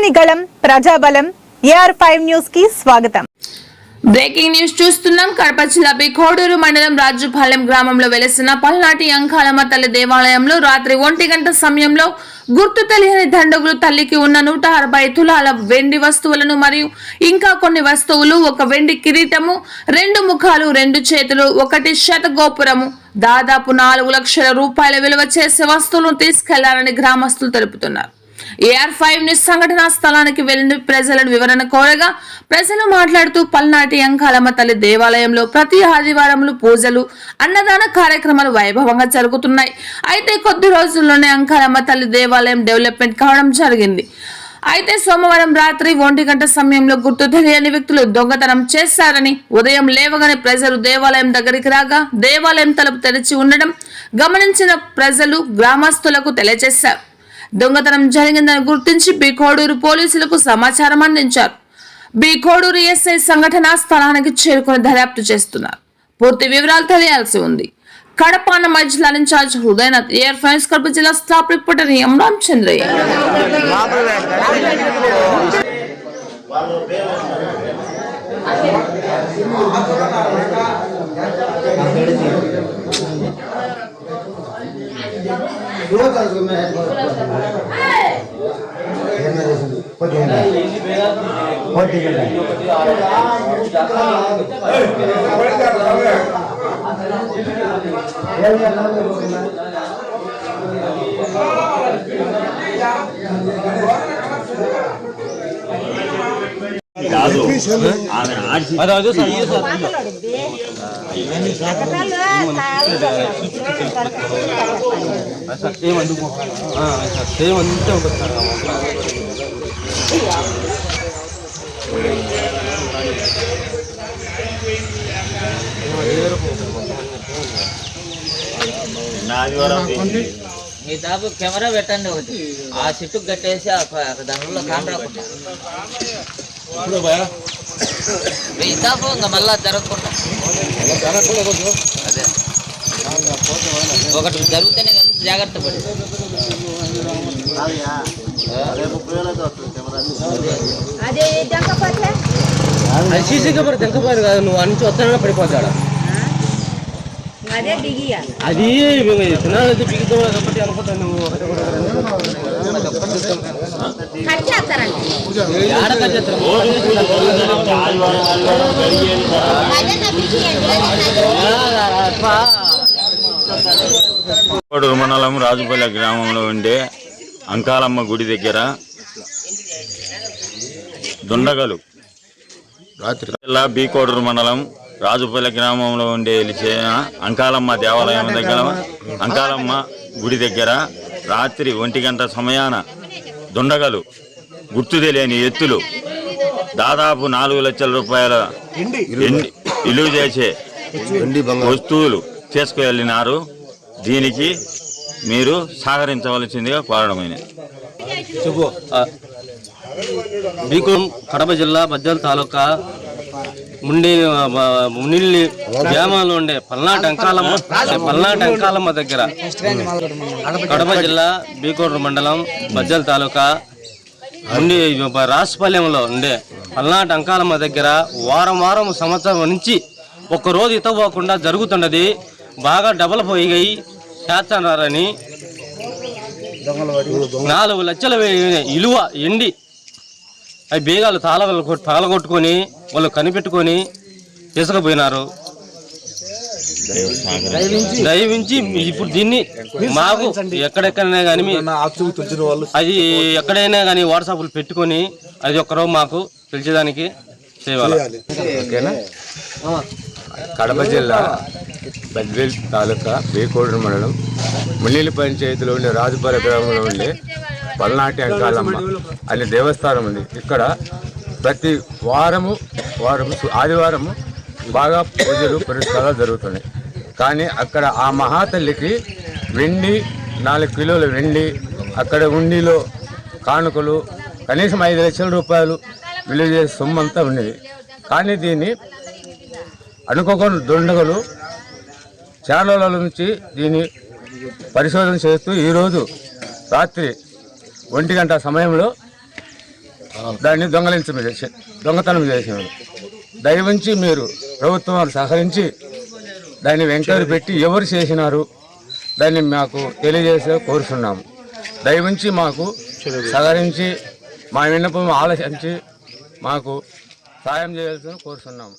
ప్రజని గళం ప్రజాబలం AR5 news కి స్వాగతం. బ్రేకింగ్ న్యూస్ చూస్తున్నాం. కడప జిల్లా కోడూరు మండలం రాజుపాలెం గ్రామంలో వెలిసిన పల్నాటి అంకాలమ్మ తల్లి దేవాలయంలో రాత్రి 1 గంట సమయంలో గుర్తు తెలియని దండగులు తల్లికి ఉన్న 160 తులాల వెండి వస్తువులను మరియు ఇంకా కొన్ని వస్తువులు, ఒక వెండి కిరీటము, 2 ముఖాలు, 2 చేతులు, 1 శతగోపురము, దాదాపు 4 లక్షల రూపాయల విలువ చేసే వస్తువులను తీసుకెళ్లారని గ్రామస్తులు తెలుపుతున్నారు. AR5 న్యూస్ సంఘటనా స్థలానికి వెళ్లి ప్రజలను వివరణ కోరగా ప్రజలు మాట్లాడుతూ పల్నాటి అంకాలమ్మ తల్లి దేవాలయంలో ప్రతి ఆదివారంలో పూజలు, అన్నదాన కార్యక్రమాలు వైభవంగా జరుగుతున్నాయి. అయితే కొద్ది రోజుల్లోనే అంకాలమ్మ తల్లి దేవాలయం డెవలప్మెంట్ కావడం జరిగింది. అయితే సోమవారం రాత్రి 1 గంట సమయంలో గుర్తు తెలియని వ్యక్తులు దొంగతనం చేశారని, ఉదయం లేవగానే ప్రజలు దేవాలయం దగ్గరికి రాగా దేవాలయం తలుపు తెరిచి ఉండడం గమనించిన ప్రజలు గ్రామస్తులకు తెలియజేశారు. దొంగతనం జరిగిందని గుర్తించి కోడూరు పోలీసులకు సమాచారం అందించారు. కోడూరు SI సంఘటనా స్థలానికి చేరుకుని దర్యాప్తు చేస్తున్నారు. పూర్తి వివరాలు తెలియాల్సి ఉంది. కడప అన్నమయ్య జిల్లా ఇన్ఛార్జ్ హృదయనాథ్, AR5 కడప జిల్లా స్టాఫ్ రిపోర్టర్ ఎం రామచంద్రయ్య. మీ దాపు కెమెరా పెట్టండి, ఒకటి ఆ చెట్టు కట్టేసి దానిలో కాంట్రాకుండా మీ దాపు ఇంకా మళ్ళా జరగకుండా అదే ఒకటి జరుగుతూనే జాగ్రత్త పడి సీసీ కెమెరా తెలకపోయారు కదా, నువ్వు అన్ని వస్తానన్నా పడిపోతాడా అది తినాలైతే బిగుతావు కాబట్టి అనుకుంటా నువ్వు. కోడూరు మండలం రాజుపల్లె గ్రామంలో ఉండే అంకాలమ్మ గుడి దగ్గర దుండగలు రాత్రి కోడూరు మండలం రాజుపల్లె గ్రామంలో ఉండే అంకాలమ్మ దేవాలయం దగ్గర అంకాలమ్మ గుడి దగ్గర రాత్రి 1 గంట సమయాన దుండగలు గుర్తు తెలియని ఎత్తులు దాదాపు 4 లక్షల రూపాయల విలువ చేసే వస్తువులు తీసుకువెళ్ళినారు. దీనికి మీరు సహకరించవలసిందిగా కోరడమైనది. కడప జిల్లా బద్దెల తాలూకా మునిల్లి గ్రామంలో ఉండే పల్నాటి అంకాలమ్మ దగ్గర కడప జిల్లా కోడూరు మండలం బద్దెల తాలూకా రాజుపాలెంలో ఉండే పల్నాటి అంకాలమ్మ దగ్గర వారం సంవత్సరం నుంచి ఒక్కరోజు ఇతపోకుండా జరుగుతున్నది. బాగా డెవలప్ అయ్యి చేస్తున్నారని 4 లక్షల విలువ ఎండి అవి బేగాలు తాళగొట్టుకొని వాళ్ళు కనిపెట్టుకొని తీసుకుపోయినారు. దయవించి ఇప్పుడు దీన్ని మాకు ఎక్కడెక్కడైనా కానీ అది ఎక్కడైనా కానీ వాట్సాప్లు పెట్టుకొని అది ఒక్కరో మాకు తెలిసేదానికి చేయాలి. ఓకేనా? కడప జిల్లా బద్వేల్ తాలూకా కోడూరు మండలం మునిల్లి పంచాయతీలో ఉండే రాజుపాలెం గ్రామంలో ఉండే పల్నాటి అంకాలమ్మ అనే దేవస్థానం ఉంది. ఇక్కడ ప్రతి వారము ఆదివారము బాగా పూజలు పురస్కారాలు జరుగుతున్నాయి. కానీ అక్కడ ఆ మహాతల్లికి వెండి 4 కిలోల వెండి, అక్కడ ఉండిలో కానుకలు కనీసం 5 లక్షల రూపాయలు విలువ చేసే సొమ్ము అంతా ఉన్నది. కానీ దీన్ని అనుకోకుండా దుండగులు చాలా రోజుల నుంచి దీన్ని పరిశోధన చేస్తూ ఈరోజు రాత్రి 1 గంట సమయంలో దాన్ని దొంగతనం చేసినారు. దయవుంచి మీరు ప్రభుత్వం వారు సహకరించి దాన్ని ఎంక్వైరీ పెట్టి ఎవరు చేసినారు దాన్ని మాకు తెలియజేసే కోరుతున్నాము. దయవుంచి మాకు సహకరించి మా విన్నపం ఆలోచించి మాకు సాయం చేయాల్సిన కోరుతున్నాము.